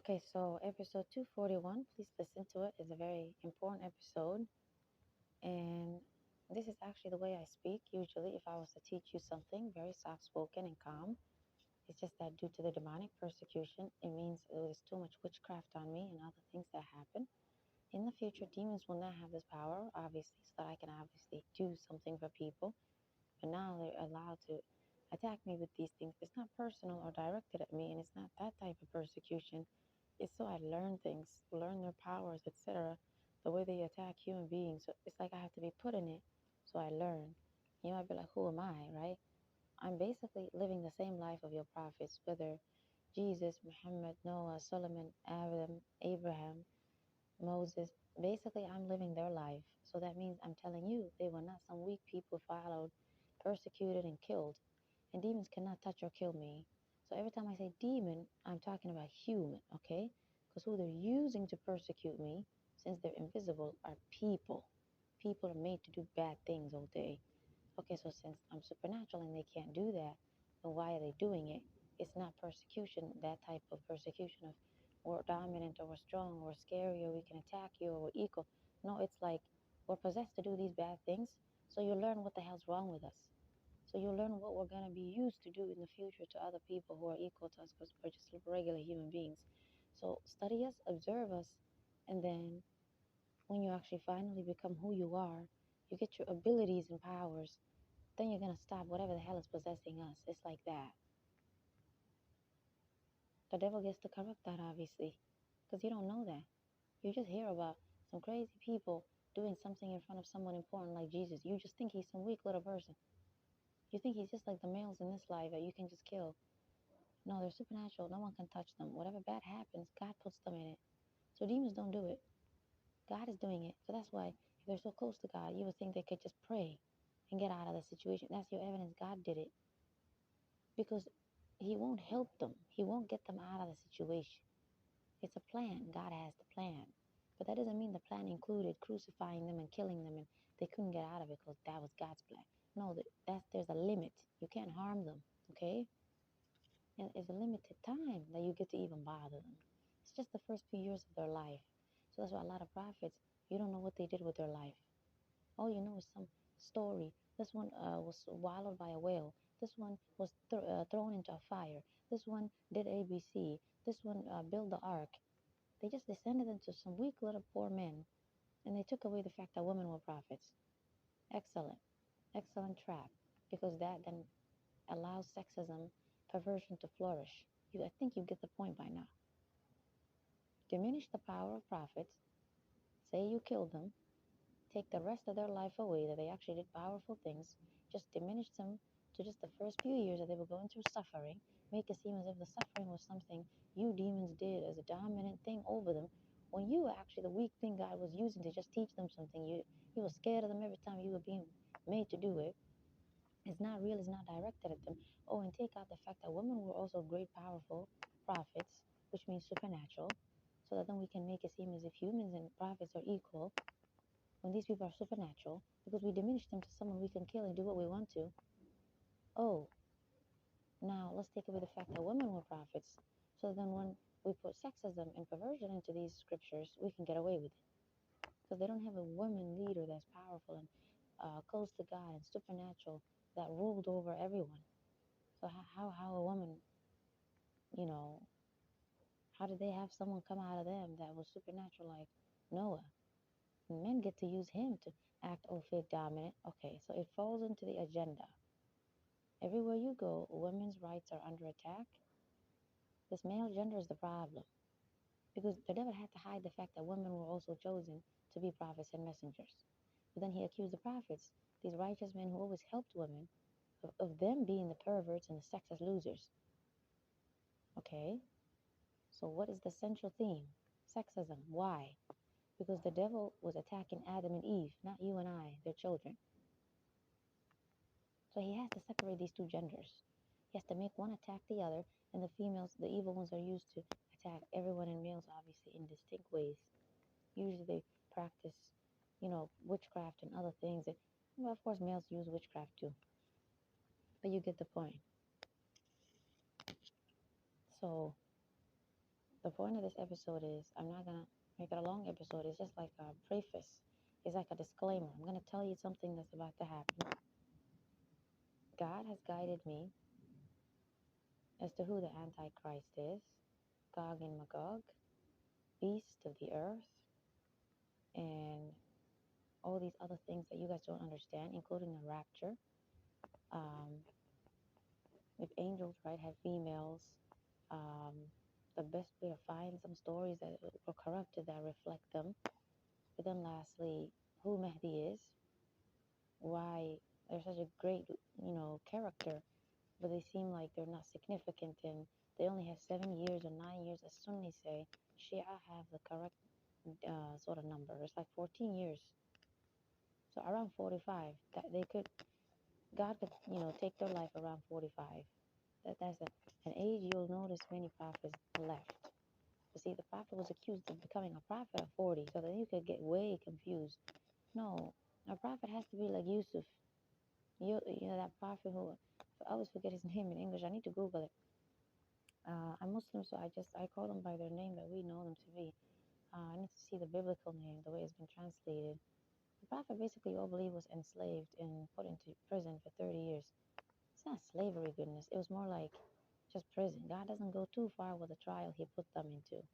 Okay, so episode 241, please listen to it. It's a very important episode. And this is actually the way I speak usually if I was to teach you something very soft spoken and calm. It's just that due to the demonic persecution, it means there's too much witchcraft on me and other things that happen. In the future, demons will not have this power, obviously, so that I can obviously do something for people. But now they're allowed to attack me with these things. It's not personal or directed at me, and it's not that type of persecution. It's so I learn things, learn their powers, etc. The way they attack human beings. So it's like I have to be put in it, so I learn. You might be like, who am I, right? I'm basically living the same life of your prophets, whether Jesus, Muhammad, Noah, Solomon, Adam, Abraham, Moses. Basically, I'm living their life. So that means I'm telling you, they were not some weak people followed, persecuted, and killed. And demons cannot touch or kill me. So every time I say demon, I'm talking about human, okay? Because who they're using to persecute me, since they're invisible, are people. People are made to do bad things all day. Okay, so since I'm supernatural and they can't do that, then why are they doing it? It's not persecution, that type of persecution of we're dominant or we're strong or we're scary or we can attack you or we're equal. No, it's like we're possessed to do these bad things. So you learn what the hell's wrong with us. So you'll learn what we're going to be used to do in the future to other people who are equal to us because we're just regular human beings. So study us, observe us, and then when you actually finally become who you are, you get your abilities and powers, then you're going to stop whatever the hell is possessing us. It's like that. The devil gets to corrupt that, obviously, because you don't know that. You just hear about some crazy people doing something in front of someone important like Jesus. You just think he's some weak little person. You think he's just like the males in this life that you can just kill. No, they're supernatural. No one can touch them. Whatever bad happens, God puts them in it. So demons don't do it. God is doing it. So that's why if they're so close to God, you would think they could just pray and get out of the situation. That's your evidence God did it. Because he won't help them. He won't get them out of the situation. It's a plan. God has the plan. But that doesn't mean the plan included crucifying them and killing them and they couldn't get out of it because that was God's plan. No, there's a limit. You can't harm them, okay? And it's a limited time that you get to even bother them. It's just the first few years of their life. So that's why a lot of prophets, you don't know what they did with their life. All you know is some story. This one was swallowed by a whale. This one was thrown into a fire. This one did ABC. This one built the ark. They just descended into some weak little poor men, and they took away the fact that women were prophets. Excellent. Excellent trap. Because that then allows sexism, perversion to flourish. I think you get the point by now. Diminish the power of prophets. Say you killed them. Take the rest of their life away, that they actually did powerful things. Just diminish them to just the first few years that they were going through suffering. Make it seem as if the suffering was something you demons did as a dominant thing over them, when you were actually the weak thing God was using to just teach them something. You were scared of them every time you were being made to do it. It's not real, it's not directed at them. Oh, and take out the fact that women were also great, powerful prophets, which means supernatural, so that then we can make it seem as if humans and prophets are equal when these people are supernatural, because we diminish them to someone we can kill and do what we want to. Oh, now let's take away the fact that women were prophets, so then when we put sexism and perversion into these scriptures, we can get away with it. Because they don't have a woman leader that's powerful and close to God and supernatural that ruled over everyone. So how a woman, you know, how did they have someone come out of them that was supernatural like Noah? And men get to use him to act all fake dominant. Okay, so it falls into the agenda. Everywhere you go, women's rights are under attack. This male gender is the problem. Because the devil had to hide the fact that women were also chosen to be prophets and messengers. But then he accused the prophets, these righteous men who always helped women, of them being the perverts and the sexist losers. Okay? So what is the central theme? Sexism. Why? Because the devil was attacking Adam and Eve, not you and I, their children. So he has to separate these two genders. He has to make one attack the other, and the females, the evil ones, are used to attack everyone, and males, obviously, in distinct ways. Usually they practice, witchcraft and other things. And, well, of course, males use witchcraft too. But you get the point. So The point of this episode is, I'm not gonna make it a long episode. It's just like a preface. It's like a disclaimer. I'm gonna tell you something that's about to happen. God has guided me as to who the Antichrist is, Gog and Magog, beast of the earth, and all these other things that you guys don't understand, including the rapture. If angels, right, have females, um, the best way to find some stories that were corrupted that reflect them. But then lastly, who Mahdi is, why they're such a great, character, but they seem like they're not significant and they only have 7 years or 9 years, as Sunnis say. Shia have the correct sort of number. It's like 14 years. So around 45, that they could, God could, take their life around 45. That's an age you'll notice many prophets left. But see, the prophet was accused of becoming a prophet at 40, so then you could get way confused. No, a prophet has to be like Yusuf. You know that prophet who, I always forget his name in English. I need to Google it. I'm Muslim, so I call them by their name that we know them to be. I need to see the biblical name, the way it's been translated. The prophet basically, you all believe, was enslaved and put into prison for 30 years. It's not slavery, goodness. It was more like just prison. God doesn't go too far with the trial he put them into.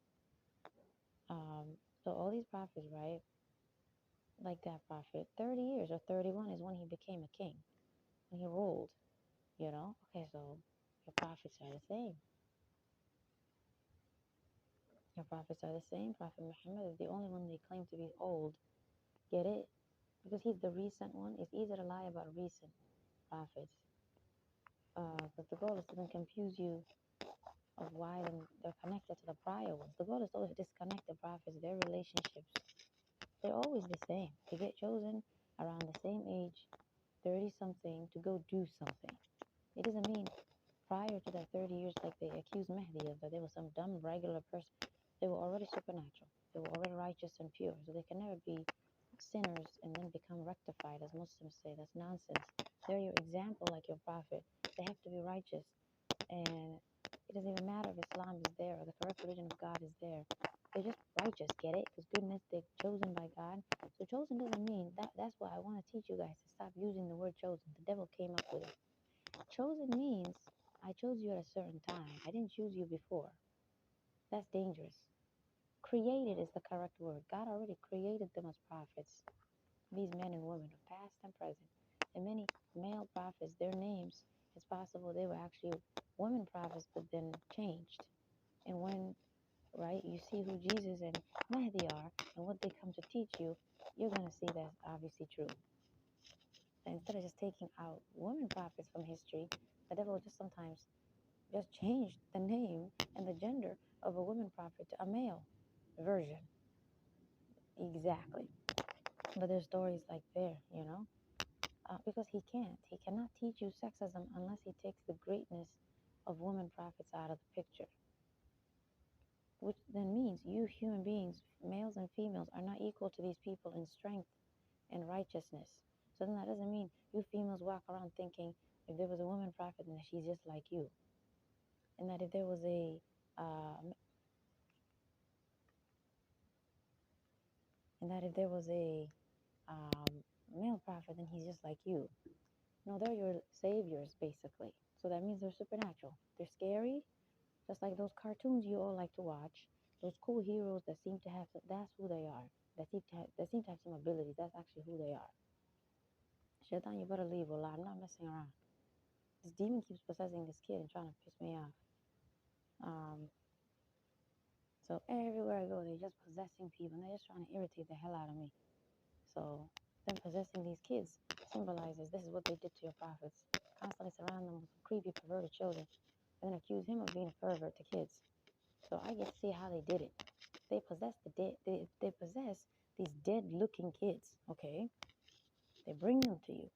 So all these prophets, right? Like that prophet, 30 years or 31 is when he became a king, when he ruled, Okay, so your prophets are the same. Your prophets are the same. Prophet Muhammad is the only one they claim to be old. Get it? Because he's the recent one. It's easy to lie about recent prophets. But the goal is to then confuse you of why they're connected to the prior ones. The goal is to always disconnect the prophets, their relationships. They're always the same. They get chosen around the same age, 30-something, to go do something. It doesn't mean prior to that 30 years, like they accused Mahdi of, that they were some dumb, regular person. They were already supernatural. They were already righteous and pure. So they can never be sinners and then become rectified, as Muslims say. That's nonsense. They're your example, like your prophet. They have to be righteous. And it doesn't even matter if Islam is there or the correct religion of God is there. They're just righteous, get it? Because goodness, they're chosen by God. So chosen doesn't mean that. That's why I want to teach you guys to stop using the word chosen. The devil came up with it. Chosen means I chose you at a certain time. I didn't choose you before. That's dangerous. Created is the correct word. God already created them as prophets. These men and women of past and present. And many male prophets, their names, it's possible they were actually women prophets, but then changed. And when, right, you see who Jesus and Mahdi are and what they come to teach you, you're going to see that's obviously true. And instead of just taking out women prophets from history, the devil just sometimes just change the name and the gender of a woman prophet to a male version. Exactly. But there's stories like there, because he can't. He cannot teach you sexism unless he takes the greatness of women prophets out of the picture. Which then means you human beings, males and females, are not equal to these people in strength and righteousness. So then that doesn't mean you females walk around thinking if there was a woman prophet, then she's just like you. And that if there was a male prophet, then he's just like you. No, they're your saviors, basically. So that means they're supernatural. They're scary, just like those cartoons you all like to watch. Those cool heroes that seem to have, that's who they are. That seem to have some abilities. That's actually who they are. Shaitan, you better leave, Wallah. I'm not messing around. This demon keeps possessing this kid and trying to piss me off. So everywhere I go, they're just possessing people, and they're just trying to irritate the hell out of me. So them possessing these kids symbolizes this is what they did to your prophets. Constantly surround them with creepy, perverted children, and then accuse him of being a pervert to kids. So I get to see how they did it. They possess they possess these dead-looking kids. Okay, they bring them to you.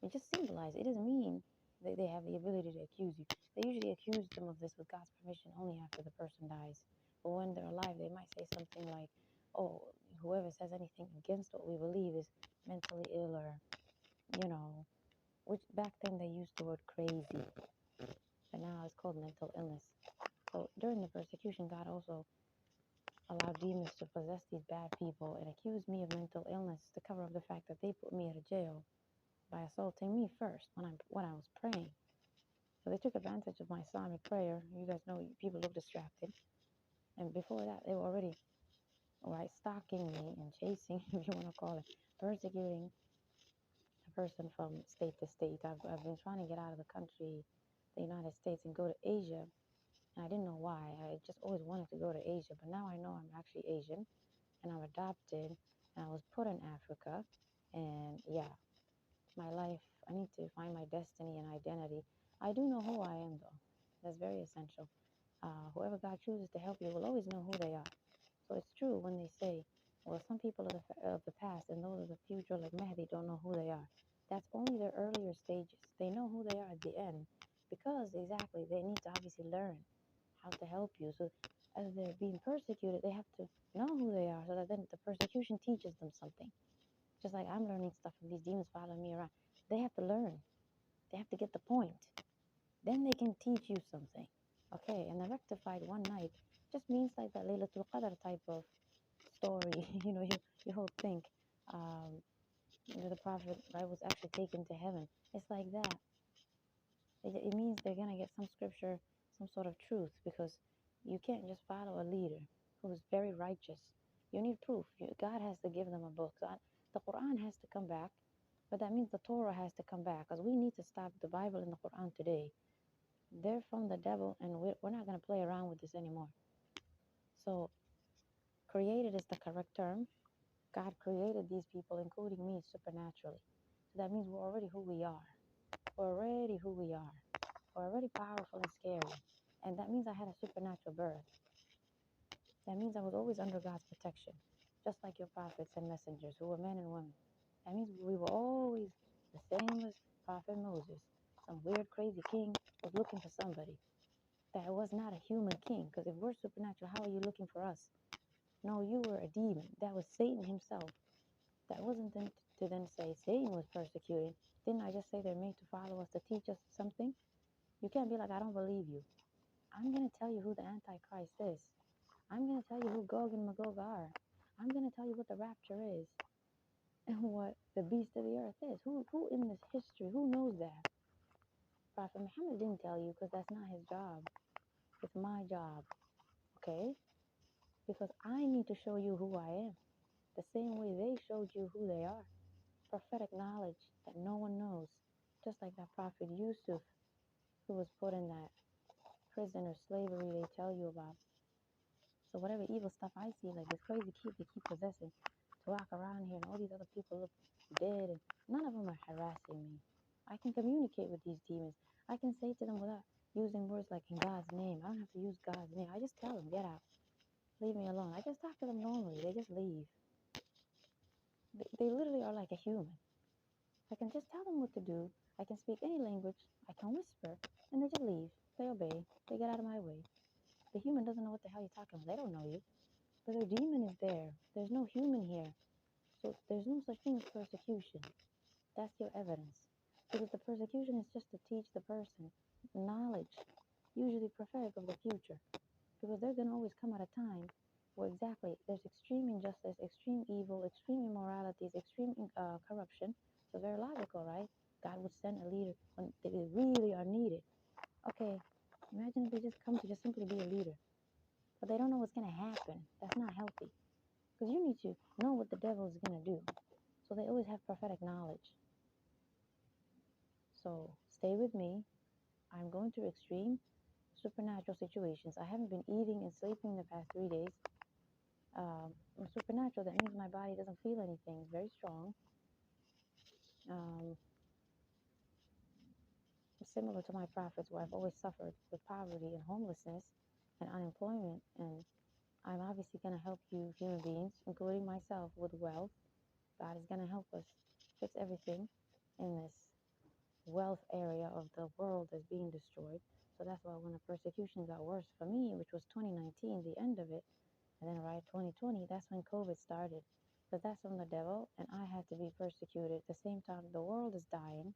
It just symbolizes. It doesn't mean that they have the ability to accuse you. They usually accuse them of this with God's permission only after the person dies. But when they're alive, they might say something like, "Oh, whoever says anything against what we believe is mentally ill," or, which back then they used the word crazy, but now it's called mental illness. So during the persecution, God also allowed demons to possess these bad people and accuse me of mental illness to cover up the fact that they put me at a jail by assaulting me first when I was praying. So they took advantage of my Islamic prayer. You guys know people look distracted. And before that, they were already stalking me and chasing, if you want to call it, persecuting a person from state to state. I've been trying to get out of the country, the United States, and go to Asia. And I didn't know why. I just always wanted to go to Asia. But now I know I'm actually Asian and I'm adopted and I was put in Africa. And yeah, my life, I need to find my destiny and identity. I do know who I am, though. That's very essential. Whoever God chooses to help you will always know who they are. So it's true when they say, well, some people of the past and those of the future, like Mahdi, don't know who they are. That's only their earlier stages. They know who they are at the end because exactly they need to obviously learn how to help you. So as they're being persecuted, they have to know who they are so that then the persecution teaches them something. Just like I'm learning stuff from these demons following me around. They have to learn. They have to get the point. Then they can teach you something. Okay, and the rectified one night just means like that Laylatul Qadr type of story. You whole think the Prophet, right, was actually taken to heaven. It's like that. It means they're going to get some scripture, some sort of truth, because you can't just follow a leader who's very righteous. You need proof. God has to give them a book. So the Qur'an has to come back, but that means the Torah has to come back, because we need to stop the Bible and the Qur'an today. They're from the devil, and we're not going to play around with this anymore. So created is the correct term. God created these people, including me, supernaturally. So that means we're already who we are. We're already who we are. We're already powerful and scary. And that means I had a supernatural birth. That means I was always under God's protection, just like your prophets and messengers who were men and women. That means we were always the same as Prophet Moses. Some weird, crazy king was looking for somebody. That was not a human king, because if we're supernatural, how are you looking for us? No, you were a demon. That was Satan himself. That wasn't to then say Satan was persecuted. Didn't I just say they're made to follow us, to teach us something? You can't be like, I don't believe you. I'm going to tell you who the Antichrist is. I'm going to tell you who Gog and Magog are. I'm going to tell you what the rapture is and what the beast of the earth is. Who in this history, who knows that? Prophet Muhammad didn't tell you because that's not his job. It's my job, okay? Because I need to show you who I am. The same way they showed you who they are. Prophetic knowledge that no one knows. Just like that Prophet Yusuf, who was put in that prison or slavery they tell you about. So whatever evil stuff I see, like this crazy kid they keep possessing, to walk around here and all these other people look dead, and none of them are harassing me. I can communicate with these demons. I can say to them without using words like in God's name. I don't have to use God's name. I just tell them, get out. Leave me alone. I just talk to them normally. They just leave. They literally are like a human. I can just tell them what to do. I can speak any language. I can whisper, and they just leave. They obey. They get out of my way. The human doesn't know what the hell you're talking about. They don't know you. But their demon is there. There's no human here. So there's no such thing as persecution. That's your evidence. Because the persecution is just to teach the person knowledge, usually prophetic of the future. Because they're going to always come at a time where exactly there's extreme injustice, extreme evil, extreme immoralities, extreme corruption. So very logical, right? God would send a leader when they really are needed. Okay, imagine if they just come to just simply be a leader. But they don't know what's going to happen. That's not healthy. Because you need to know what the devil is going to do. So they always have prophetic knowledge. So stay with me. I'm going through extreme supernatural situations. I haven't been eating and sleeping the past 3 days. Supernatural, that means my body doesn't feel anything. It's very strong. Similar to my prophets, where I've always suffered with poverty and homelessness and unemployment. And I'm obviously going to help you human beings, including myself, with wealth. God is going to help us fix everything in this wealth area of the world that's being destroyed. So that's why when the persecution got worse for me, which was 2019, the end of it, and then right 2020, that's when COVID started. Because that's from the devil, and I had to be persecuted. At the same time, the world is dying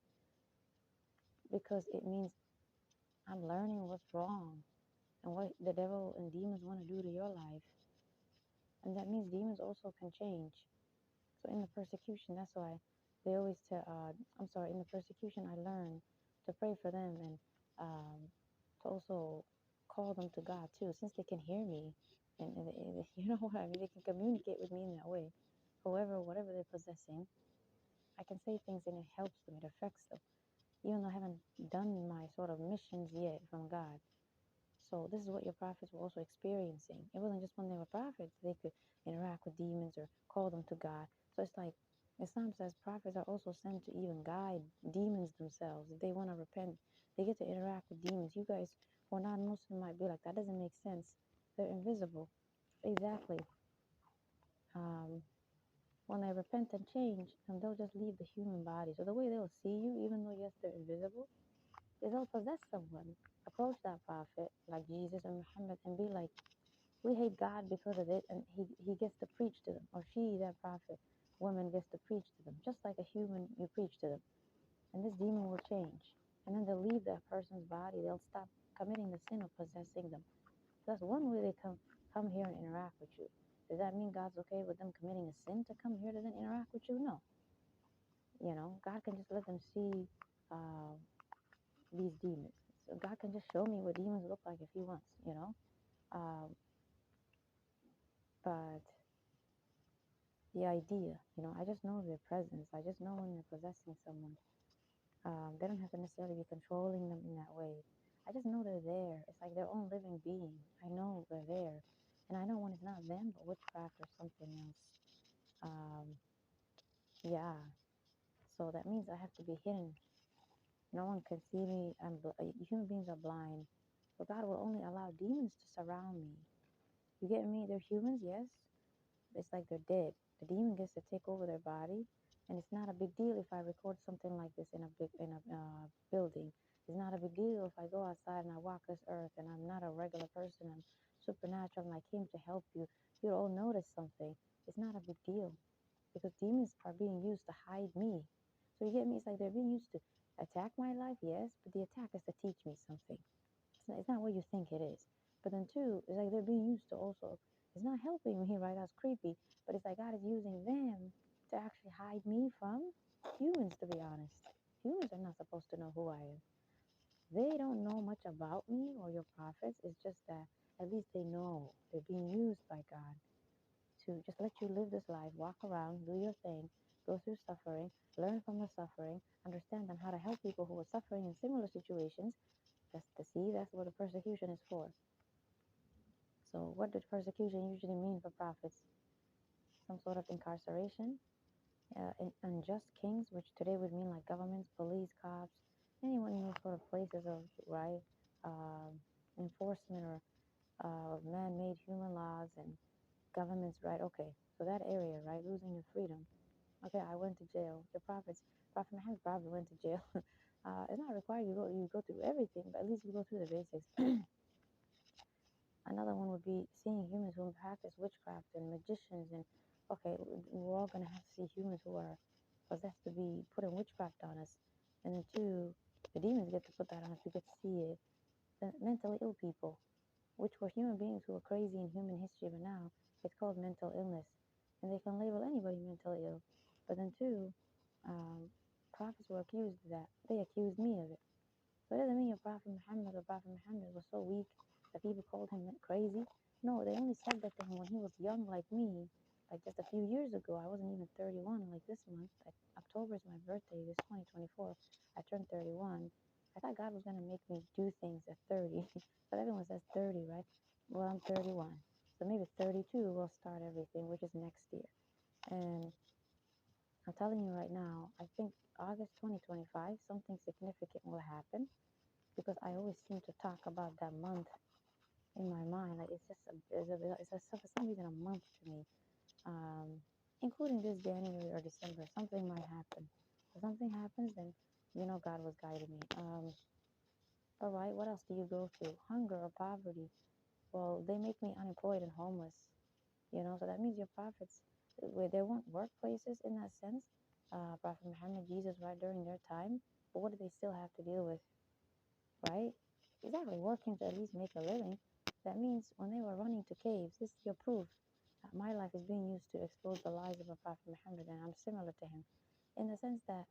because it means I'm learning what's wrong and what the devil and demons want to do to your life. And that means demons also can change. So in the persecution, that's why they always tell, in the persecution, I learned to pray for them and to also call them to God too, since they can hear me. And you know what I mean? They can communicate with me in that way. However, whatever they're possessing, I can say things and it helps them, it affects them. Even though I haven't done my sort of missions yet from God. So this is what your prophets were also experiencing. It wasn't just when they were prophets, they could interact with demons or call them to God. So it's like Islam says prophets are also sent to even guide demons themselves. If they want to repent, they get to interact with demons. You guys who are non-Muslim might be like, that doesn't make sense. They're invisible. Exactly. When they repent and change, and they'll just leave the human body. So the way they'll see you, even though yes, they're invisible, is they'll possess someone. Approach that prophet like Jesus and Muhammad and be like, we hate God because of it, and he gets to preach to them, or she, that prophet, woman, gets to preach to them, just like a human, you preach to them, and this demon will change, and then they'll leave that person's body. They'll stop committing the sin of possessing them. That's one way they come here and interact with you. Does that mean God's okay with them committing a sin to come here to then interact with you? No. You know, God can just let them see these demons. So God can just show me what demons look like if He wants. You know, but the idea, you know, I just know their presence. I just know when they're possessing someone. They don't have to necessarily be controlling them in that way. I just know they're there. It's like their own living being. I know they're there. And I know when it's not them, but witchcraft or something else. Yeah. So that means I have to be hidden. No one can see me. Human beings are blind. But God will only allow demons to surround me. You get me? They're humans, yes. It's like they're dead. The demon gets to take over their body, and it's not a big deal if I record something like this in a building. It's not a big deal if I go outside and I walk this earth, and I'm not a regular person. I'm supernatural, and I came to help you. You'll all notice something. It's not a big deal because demons are being used to hide me. So you get me? It's like they're being used to attack my life, yes, but the attack is to teach me something. It's not what you think it is. But then two, it's like they're being used to also, it's not helping me, right? That's creepy. But it's like God is using them to actually hide me from humans, to be honest. Humans are not supposed to know who I am. They don't know much about me or your prophets. It's just that at least they know they're being used by God to just let you live this life, walk around, do your thing, go through suffering, learn from the suffering, understand on how to help people who are suffering in similar situations. That's what the persecution is for. So what did persecution usually mean for prophets? Some sort of incarceration, unjust kings, which today would mean like governments, police, cops, anyone in those sort of places of right enforcement or man-made human laws and governments, right? Okay, so that area, right, losing your freedom. Okay, I went to jail. Prophet Muhammad probably went to jail. It's not required you go through everything, but at least you go through the basics. Another one would be seeing humans who practice witchcraft and magicians. And okay, we're all going to have to see humans who are possessed to be putting witchcraft on us. And then two, the demons get to put that on us. We get to see it. The mentally ill people, which were human beings who were crazy in human history, but now it's called mental illness. And they can label anybody mentally ill. But then two, prophets were accused of that. They accused me of it. So it doesn't mean your Prophet Muhammad was so weak that people called him crazy. No, they only said that to him when he was young like me, like just a few years ago. I wasn't even 31 like this month. Like October is my birthday, this 2024. I turned 31. I thought God was going to make me do things at 30. But everyone says 30, right? Well, I'm 31. So maybe 32 will start everything, which is next year. And I'm telling you right now, I think August 2025, something significant will happen because I always seem to talk about that month in my mind. Like for some reason a month to me, including this January or December. Something might happen. If something happens, then you know God was guiding me. All right, what else do you go through? Hunger or poverty? Well, they make me unemployed and homeless. You know, so that means your prophets, where there weren't workplaces in that sense. Prophet Muhammad, Jesus, right during their time. But what do they still have to deal with? Right? Exactly, working to at least make a living. That means when they were running to caves, this is your proof that my life is being used to expose the lies of a Prophet Muhammad, and I'm similar to him in the sense that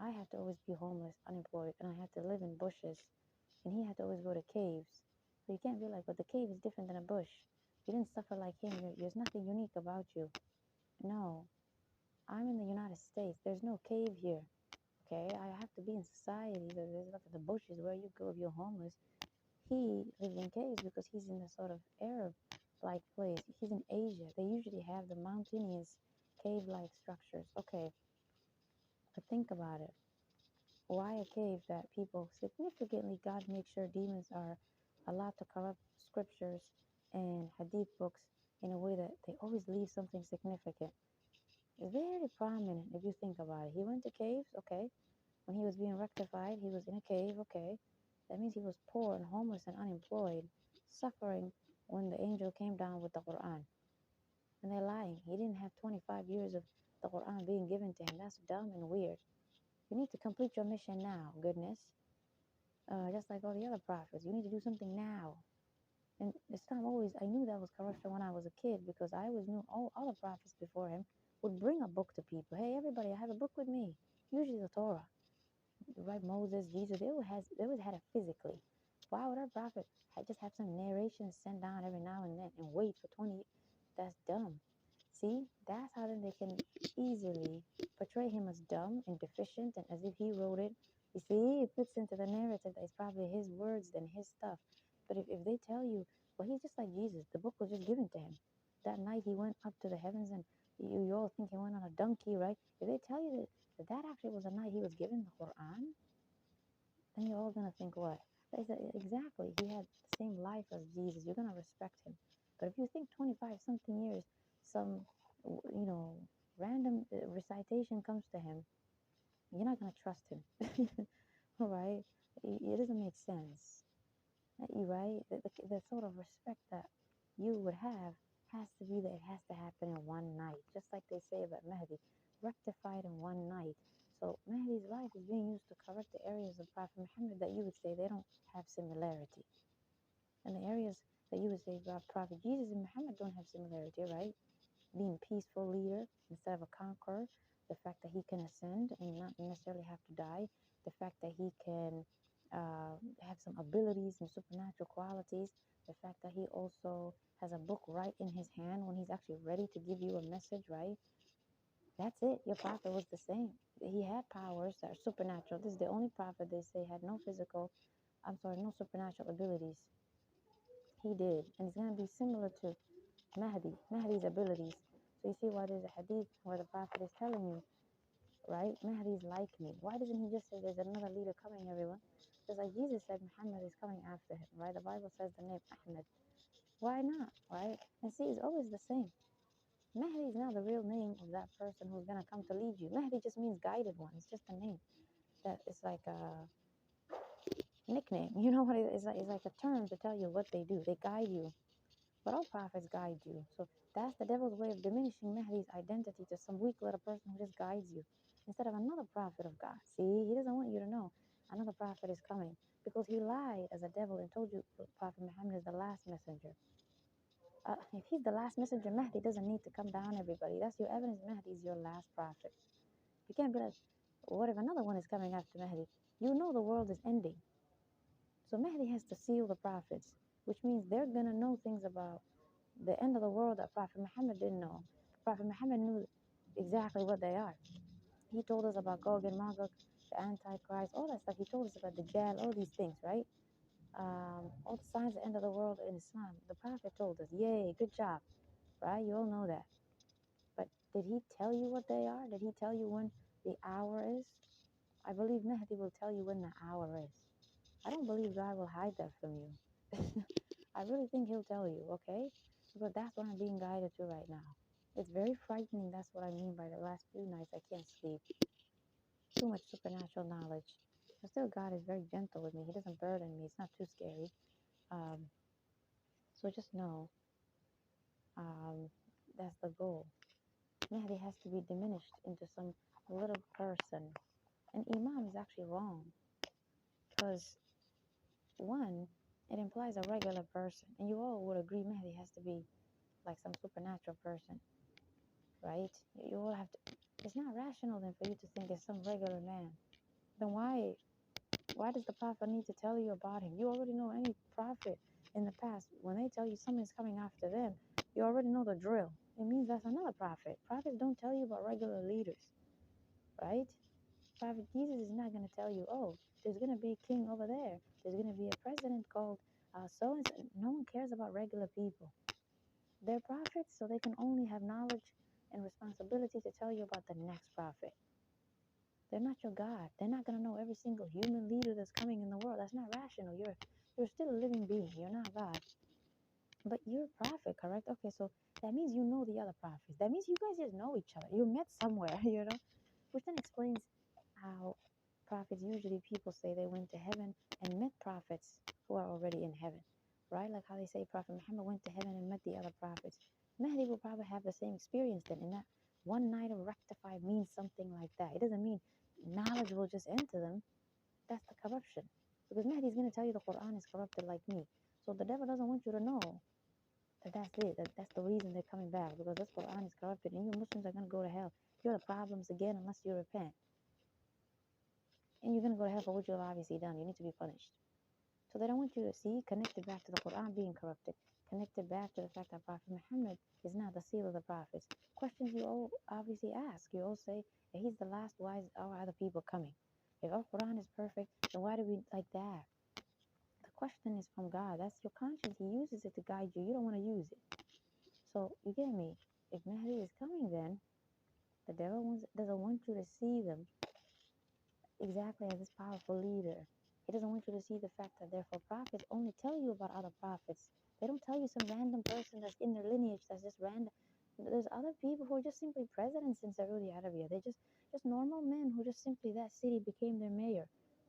I had to always be homeless, unemployed, and I had to live in bushes, and he had to always go to caves. So you can't be like, but the cave is different than a bush. You didn't suffer like him. There's nothing unique about you. No, I'm in the United States. There's no cave here. Okay, I have to be in society. There's lots of the bushes where you go if you're homeless. He lives in caves because he's in a sort of Arab-like place. He's in Asia. They usually have the mountainous cave-like structures. Okay, but think about it. Why a cave that people significantly, God makes sure demons are allowed to corrupt scriptures and hadith books in a way that they always leave something significant. It's very prominent if you think about it. He went to caves, okay. When he was being rectified, he was in a cave, okay. That means he was poor and homeless and unemployed, suffering when the angel came down with the Qur'an. And they're lying. He didn't have 25 years of the Qur'an being given to him. That's dumb and weird. You need to complete your mission now, goodness. Just like all the other prophets, you need to do something now. And it's not always, I knew that was corruption when I was a kid because I always knew all the prophets before him would bring a book to people. Hey, everybody, I have a book with me. Usually the Torah. Right, Moses, Jesus, they always had it physically. Why would our prophet just have some narration sent down every now and then and wait for 20 years? That's dumb. See, that's how then they can easily portray him as dumb and deficient and as if he wrote it. You see, it fits into the narrative that it's probably his words than his stuff. But if they tell you, well, he's just like Jesus, the book was just given to him. That night he went up to the heavens and you all think he went on a donkey, right? If they tell you that actually was the night he was given the Quran, then you're all gonna think what? They said exactly. He had the same life as Jesus. You're gonna respect him. But if you think 25 something years, some random recitation comes to him, you're not gonna trust him. All right? It doesn't make sense. You right? The sort of respect that you would have has to be that it has to happen in one night, just like they say about Mahdi, rectified in one night. So Mahdi's life is being used to correct the areas of Prophet Muhammad that you would say they don't have similarity, and the areas that you would say about Prophet Jesus and Muhammad don't have similarity, right? Being peaceful leader instead of a conqueror, the fact that he can ascend and not necessarily have to die, the fact that he can have some abilities and supernatural qualities, the fact that he also has a book right in his hand when he's actually ready to give you a message, right? That's it. Your prophet was the same. He had powers that are supernatural. This is the only prophet they say had no no supernatural abilities. He did. And it's going to be similar to Mahdi's abilities. So you see why there's a hadith where the prophet is telling you, right? Mahdi's like me. Why doesn't he just say there's another leader coming, everyone? Just like Jesus said, Muhammad is coming after him, right? The Bible says the name Ahmed. Why not, right? And see, it's always the same. Mahdi is not the real name of that person who's going to come to lead you. Mahdi just means guided one. It's just a name. That it's like a nickname. You know what it is? It's like a term to tell you what they do. They guide you. But all prophets guide you. So that's the devil's way of diminishing Mahdi's identity to some weak little person who just guides you instead of another prophet of God. See, he doesn't want you to know another prophet is coming because he lied as a devil and told you Prophet Muhammad is the last messenger. If he's the last messenger, Mahdi doesn't need to come down, everybody. That's your evidence. Mahdi is your last prophet. You can't be like, what if another one is coming after Mahdi? You know the world is ending. So Mahdi has to seal the prophets, which means they're going to know things about the end of the world that Prophet Muhammad didn't know. Prophet Muhammad knew exactly what they are. He told us about Gog and Magog, the Antichrist, all that stuff. He told us about the Dajjal, all these things, right? All the signs of the end of the world in Islam. The Prophet told us, yay, good job, right? You all know that. But did he tell you what they are? Did he tell you when the hour is? I believe Mahdi will tell you when the hour is. I don't believe God will hide that from you. I really think he'll tell you, okay? But that's what I'm being guided to right now. It's very frightening. That's what I mean by the last few nights. I can't sleep. Too much supernatural knowledge. But still, God is very gentle with me. He doesn't burden me. It's not too scary. So just know that's the goal. Mahdi has to be diminished into some little person. And Imam is actually wrong. Because, one, it implies a regular person. And you all would agree Mahdi has to be like some supernatural person, right? You all have to. It's not rational then for you to think it's some regular man. Then why does the prophet need to tell you about him? You already know any prophet in the past, when they tell you someone's coming after them, you already know the drill. It means that's another prophet. Prophets don't tell you about regular leaders, right? Prophet Jesus is not going to tell you, oh, there's going to be a king over there. There's going to be a president called so-and-so. No one cares about regular people. They're prophets, so they can only have knowledge and responsibility to tell you about the next prophet. They're not your God. They're not going to know every single human leader that's coming in the world. That's not rational. You're still a living being. You're not God. But you're a prophet, correct? Okay, so that means you know the other prophets. That means you guys just know each other. You met somewhere, Which then explains how prophets, usually people say they went to heaven and met prophets who are already in heaven, right? Like how they say Prophet Muhammad went to heaven and met the other prophets. Mahdi will probably have the same experience then, and that one night of rectified means something like that. It doesn't mean knowledge will just enter them. That's the corruption. Because Mahdi is going to tell you the Quran is corrupted like me. So the devil doesn't want you to know that's it. That's the reason they're coming back, because this Quran is corrupted and you Muslims are going to go to hell. You're the problems again unless you repent. And you're going to go to hell for what you've obviously done. You need to be punished. So they don't want you to see, connected back to the Quran being corrupted, connected back to the fact that Prophet Muhammad is not the seal of the prophets. Questions you all obviously ask. You all say that he's the last wise, or are the people coming? If our Quran is perfect, then why do we like that? The question is from God. That's your conscience. He uses it to guide you. You don't want to use it. So you get me? If Mahdi is coming, then the devil doesn't want you to see them exactly as this powerful leader. He doesn't want you to see the fact that therefore prophets only tell you about other prophets. They don't tell you some random person that's in their lineage that's just random. There's other people who are just simply presidents in Saudi Arabia. They're just normal men who just simply that city became their mayor.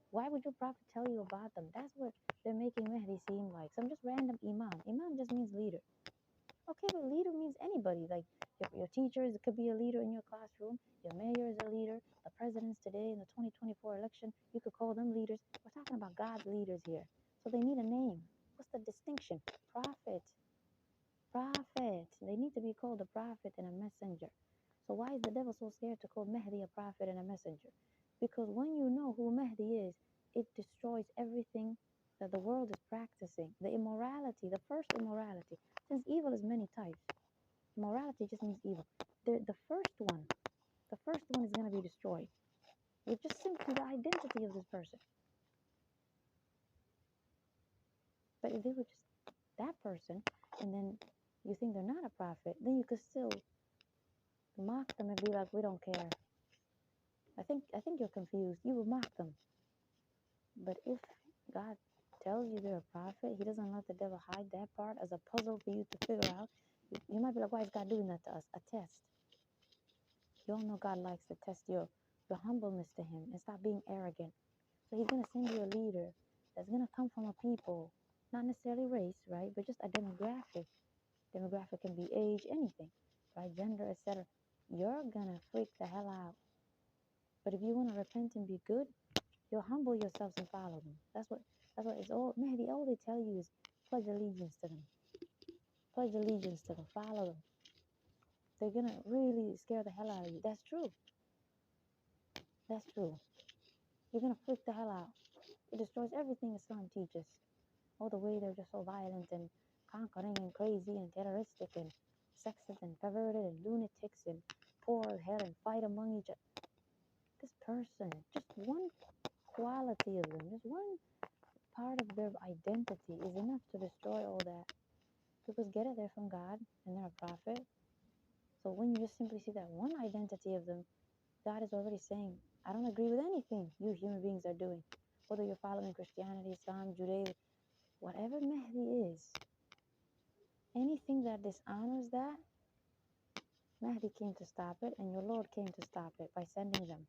Why would your prophet tell you about them? That's what they're making Mahdi seem like. Some just random imam. Imam just means leader. Okay, but leader means anybody. Like your teachers could be a leader in your classroom. Your mayor is a leader. The presidents today in the 2024 election, you could call them leaders. We're talking about God's leaders here. So they need a name. What's the distinction? Prophet. Prophet. They need to be called a prophet and a messenger. So why is the devil so scared to call Mahdi a prophet and a messenger? Because when you know who Mahdi is, it destroys everything that the world is practicing. The immorality, the first immorality. Since evil is many types, morality just means evil. The first one is going to be destroyed. With just simply the identity of this person. But if they were just that person, and then you think they're not a prophet, then you could still mock them and be like, we don't care. I think you're confused. You will mock them. But if God tells you they're a prophet, he doesn't let the devil hide that part as a puzzle for you to figure out. You might be like, why is God doing that to us? A test. You all know God likes to test your humbleness to him and stop being arrogant. So he's going to send you a leader that's going to come from a people, not necessarily race, right? But just a demographic. Demographic can be age, anything, right? Gender, etc. You're going to freak the hell out. But if you want to repent and be good, you'll humble yourselves and follow them. That's what it's all. Mahdi, all they tell you is pledge allegiance to them. Pledge allegiance to them. Follow them. They're going to really scare the hell out of you. That's true. That's true. You're going to freak the hell out. It destroys everything Islam teaches. All the way they're just so violent and conquering and crazy and terroristic and sexist and perverted and lunatics and poor as hell and fight among each other. This person, just one quality of them, just one part of their identity is enough to destroy all that. Because get it, they're from God and they're a prophet. So when you just simply see that one identity of them, God is already saying, I don't agree with anything you human beings are doing. Whether you're following Christianity, Islam, Judaism, whatever Mahdi is, anything that dishonors that, Mahdi came to stop it, and your Lord came to stop it by sending them.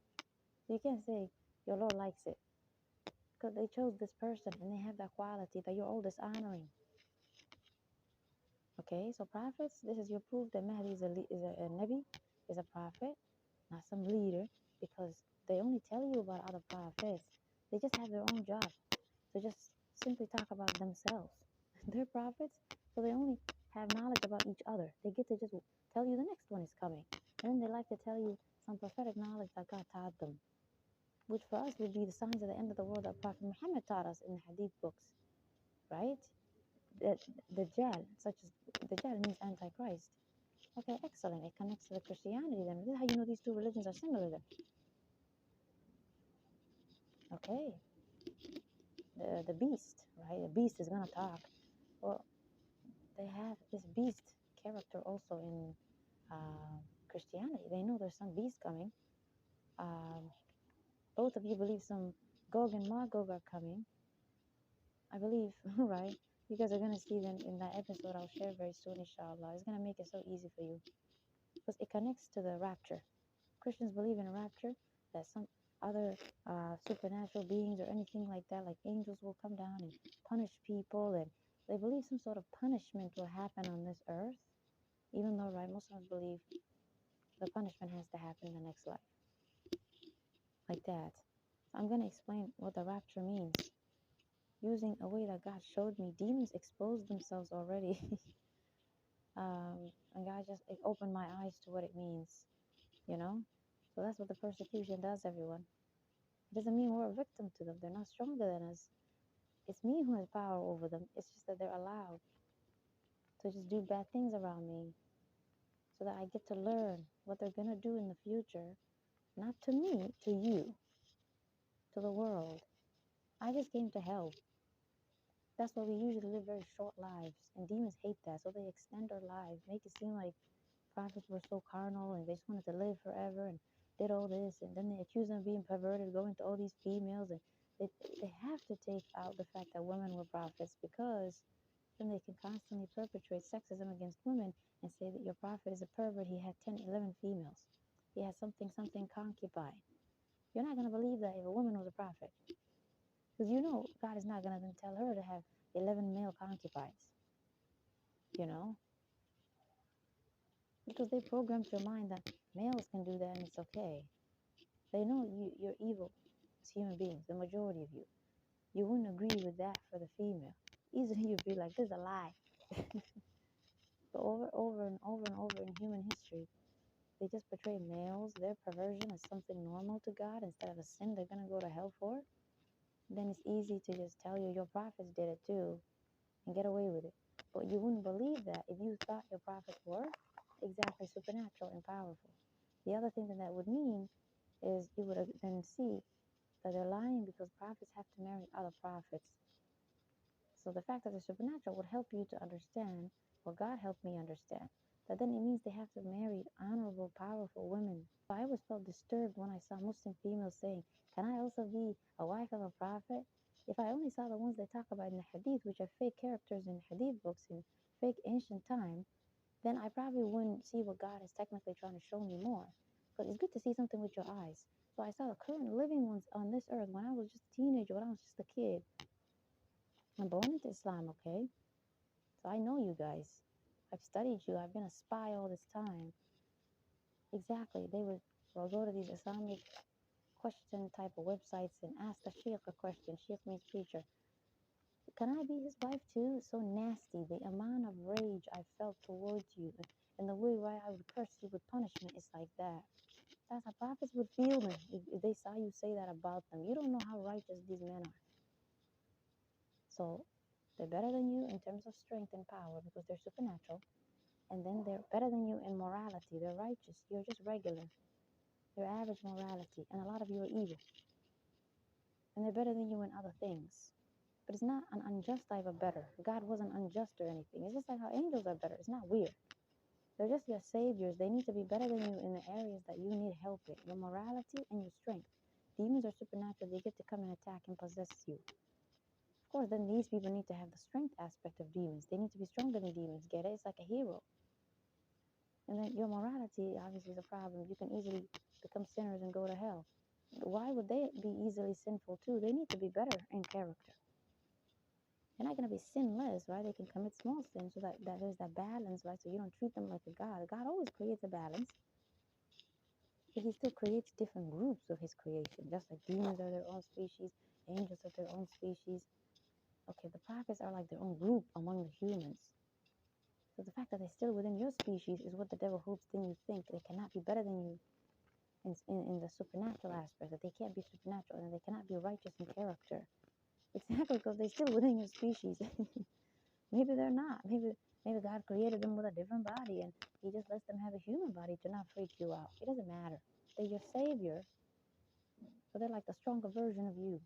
So you can't say your Lord likes it, because they chose this person and they have that quality that you're all dishonoring. Okay, so prophets, this is your proof that Mahdi is a Nabi, is a prophet, not some leader, because they only tell you about other prophets. They just have their own job. So just simply talk about themselves. They're prophets, so they only have knowledge about each other. They get to just tell you the next one is coming. And then they like to tell you some prophetic knowledge that God taught them, which for us would be the signs of the end of the world that Prophet Muhammad taught us in the Hadith books, right? The Dajjal, such as Dajjal means Antichrist. Okay, excellent. It connects to the Christianity then. This is how you know these two religions are similar then. Okay. The beast, right? The beast is gonna talk. Well, they have this beast character also in Christianity. They know there's some beast coming. Both of you believe some Gog and Magog are coming. I believe, right? You guys are gonna see them in that episode I'll share very soon, inshallah. It's gonna make it so easy for you because it connects to the rapture. Christians believe in a rapture, that some other supernatural beings or anything like that, like angels, will come down and punish people, and they believe some sort of punishment will happen on this earth, even though, right, Muslims believe the punishment has to happen in the next life, like that. So I'm going to explain what the rapture means using a way that God showed me. Demons exposed themselves already, and God just opened my eyes to what it means, you know? So that's what the persecution does, everyone. It doesn't mean we're a victim to them. They're not stronger than us. It's me who has power over them. It's just that they're allowed to just do bad things around me so that I get to learn what they're going to do in the future. Not to me, to you, to the world. I just came to help. That's why we usually live very short lives. And demons hate that. So they extend our lives, make it seem like prophets were so carnal and they just wanted to live forever and did all this. And then they accuse them of being perverted, going to all these females. And they have to take out the fact that women were prophets, because then they can constantly perpetrate sexism against women and say that your prophet is a pervert. He had 10, 11 females. He had something concubine. You're not going to believe that if a woman was a prophet. Because you know God is not going to then tell her to have 11 male concubines. You know? Because they programmed your mind that males can do that and it's okay. They know you're evil as human beings, the majority of you. You wouldn't agree with that for the female. Easily you'd be like, this is a lie. But over and over in human history, they just portray males, their perversion, as something normal to God instead of a sin they're going to go to hell for. Then it's easy to just tell you your prophets did it too and get away with it. But you wouldn't believe that if you thought your prophets were exactly supernatural and powerful. The other thing that would mean is you would then see that they're lying, because prophets have to marry other prophets. So the fact that they're supernatural would help you to understand, or God helped me understand, that then it means they have to marry honorable, powerful women. So I always felt disturbed when I saw Muslim females saying, can I also be a wife of a prophet? If I only saw the ones they talk about in the Hadith, which are fake characters in Hadith books in fake ancient time, then I probably wouldn't see what God is technically trying to show me more. But it's good to see something with your eyes. So I saw the current living ones on this earth when I was just a teenager, when I was just a kid. I'm born into Islam, okay? So I know you guys. I've studied you. I've been a spy all this time. Exactly. They would go to these Islamic question type of websites and ask the sheikh a question. Sheikh means preacher. Can I be his wife too? It's so nasty. The amount of rage I felt towards you and the way why I would curse you with punishment is like that. That's how prophets would feel if they saw you say that about them. You don't know how righteous these men are. So they're better than you in terms of strength and power because they're supernatural. And then they're better than you in morality. They're righteous. You're just regular. They're average morality. And a lot of you are evil. And they're better than you in other things. But it's not an unjust type of better. God wasn't unjust or anything. It's just like how angels are better. It's not weird. They're just your saviors. They need to be better than you in the areas that you need help in. Your morality and your strength. Demons are supernatural. They get to come and attack and possess you. Of course, then these people need to have the strength aspect of demons. They need to be stronger than demons. Get it? It's like a hero. And then your morality obviously is a problem. You can easily become sinners and go to hell. Why would they be easily sinful too? They need to be better in character. They're not going to be sinless, right? They can commit small sins so that there's that balance, right? So you don't treat them like a god. God always creates a balance. But he still creates different groups of his creation. Just like demons are their own species, angels are their own species. Okay, the prophets are like their own group among the humans. So the fact that they're still within your species is what the devil hopes then you think they cannot be better than you in the supernatural aspect, that they can't be supernatural and they cannot be righteous in character. Exactly, because they're still within your species. Maybe they're not. Maybe God created them with a different body and he just lets them have a human body to not freak you out. It doesn't matter. They're your savior, so they're like the stronger version of you.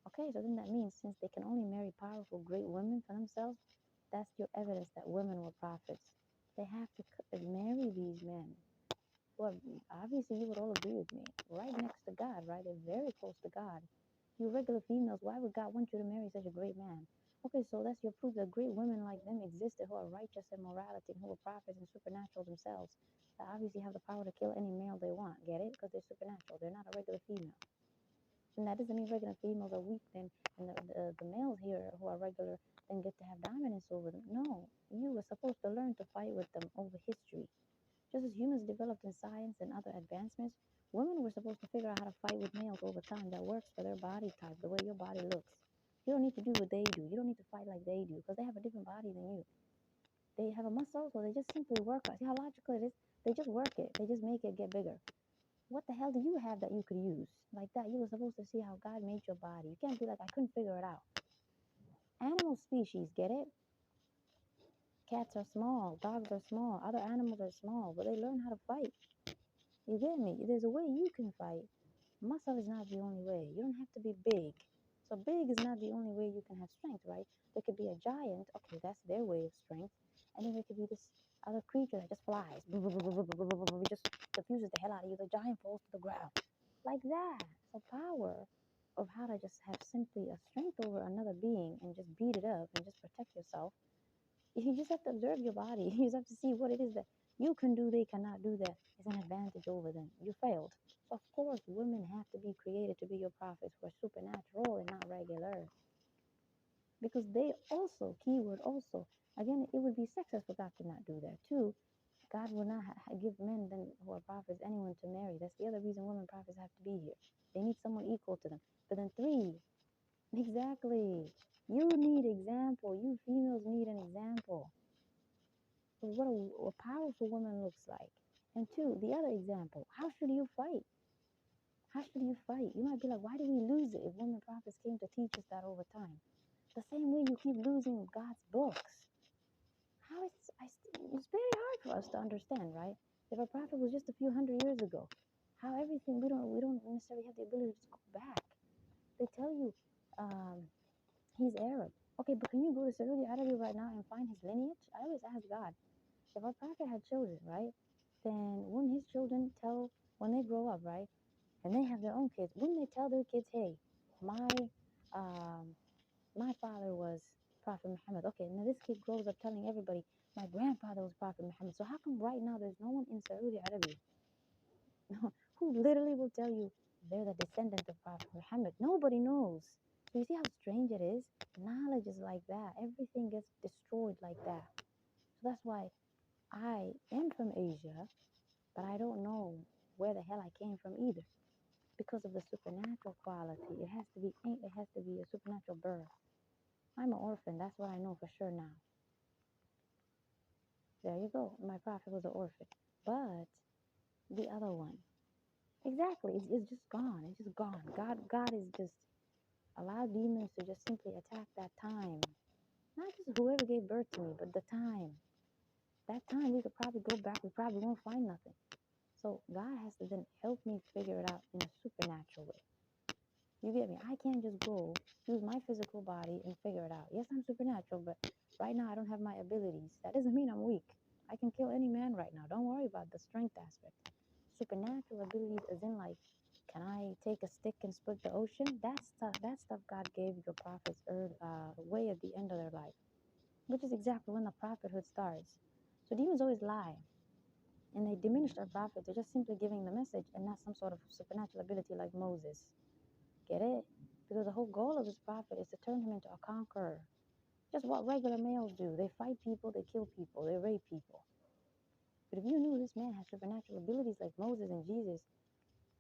Okay, so then that means since they can only marry powerful, great women for themselves, that's your evidence that women were prophets. They have to marry these men. Well, obviously you would all agree with me. Right next to God, right? They're very close to God. You regular females, why would God want you to marry such a great man? Okay, so that's your proof that great women like them existed who are righteous in morality and who are prophets and supernatural themselves. That obviously have the power to kill any male they want. Get it? Because they're supernatural. They're not a regular female. And that doesn't mean regular females are weak then, and the males here who are regular then get to have dominance over them. No, you were supposed to learn to fight with them over history. Just as humans developed in science and other advancements, women were supposed to figure out how to fight with males over time that works for their body type, the way your body looks. You don't need to do what they do. You don't need to fight like they do because they have a different body than you. They have a muscle, so they just simply work it. See how logical it is? They just work it. They just make it get bigger. What the hell do you have that you could use? Like that, you were supposed to see how God made your body. You can't be like, I couldn't figure it out. Animal species, get it? Cats are small, dogs are small, other animals are small, but they learn how to fight. You get me? There's a way you can fight. Muscle is not the only way. You don't have to be big. So big is not the only way you can have strength, right? There could be a giant. Okay, that's their way of strength. And then there could be this other creature that just flies. It just confuses the hell out of you. The giant falls to the ground. Like that. So power of how to just have simply a strength over another being and just beat it up and just protect yourself. You just have to observe your body. You just have to see what it is that you can do, they cannot do that is an advantage over them. You failed. So of course women have to be created to be your prophets who are supernatural and not regular. Because they also, keyword also, again, it would be sexist for God to not do that too. God will not give men then who are prophets anyone to marry. That's the other reason women prophets have to be here. They need someone equal to them. But then three, exactly. You need example. You females need an example. What a powerful woman looks like. And two, the other example, how should you fight? How should you fight? You might be like, why do we lose it if women prophets came to teach us that over time? The same way you keep losing God's books. It's very hard for us to understand, right? If a prophet was just a few hundred years ago, how everything we don't necessarily have the ability to just go back. They tell you he's Arab. Okay, but can you go to Saudi Arabia right now and find his lineage? I always ask God, if our prophet had children, right, then wouldn't his children tell when they grow up, right, and they have their own kids, wouldn't they tell their kids, hey, my um my father was Prophet Muhammad. Okay, now this kid grows up telling everybody, my grandfather was Prophet Muhammad. So how come right now there's no one in Saudi Arabia who literally will tell you they're the descendant of Prophet Muhammad? Nobody knows. So you see how strange it is? Knowledge is like that. Everything gets destroyed like that. So that's why I am from Asia, but I don't know where the hell I came from either because of the supernatural quality. It has to be a supernatural birth. I'm an orphan. That's what I know for sure now. There you go. My prophet was an orphan. But the other one, exactly, it's just gone. It's just gone. God is just allow demons to just simply attack that time. Not just whoever gave birth to me, but the time. That time we could probably go back. We probably won't find nothing. So God has to then help me figure it out in a supernatural way. You get me? I can't just go use my physical body and figure it out. Yes, I'm supernatural, but right now I don't have my abilities. That doesn't mean I'm weak. I can kill any man right now. Don't worry about the strength aspect. Supernatural abilities is in like, can I take a stick and split the ocean? That stuff God gave your prophets way at the end of their life, which is exactly when the prophethood starts. So demons always lie. And they diminish their prophet. They're just simply giving the message and not some sort of supernatural ability like Moses. Get it? Because the whole goal of this prophet is to turn him into a conqueror. Just what regular males do. They fight people, they kill people, they rape people. But if you knew this man has supernatural abilities like Moses and Jesus,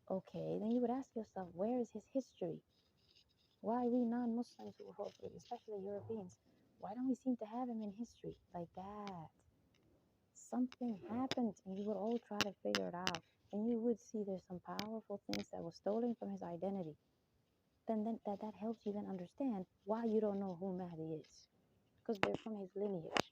okay, then you would ask yourself, where is his history? Why we non-Muslims, especially Europeans, why don't we seem to have him in history like that? Something happened, and you would all try to figure it out, and you would see there's some powerful things that were stolen from his identity. Then that helps you then understand why you don't know who Mahdi is, because they're from his lineage.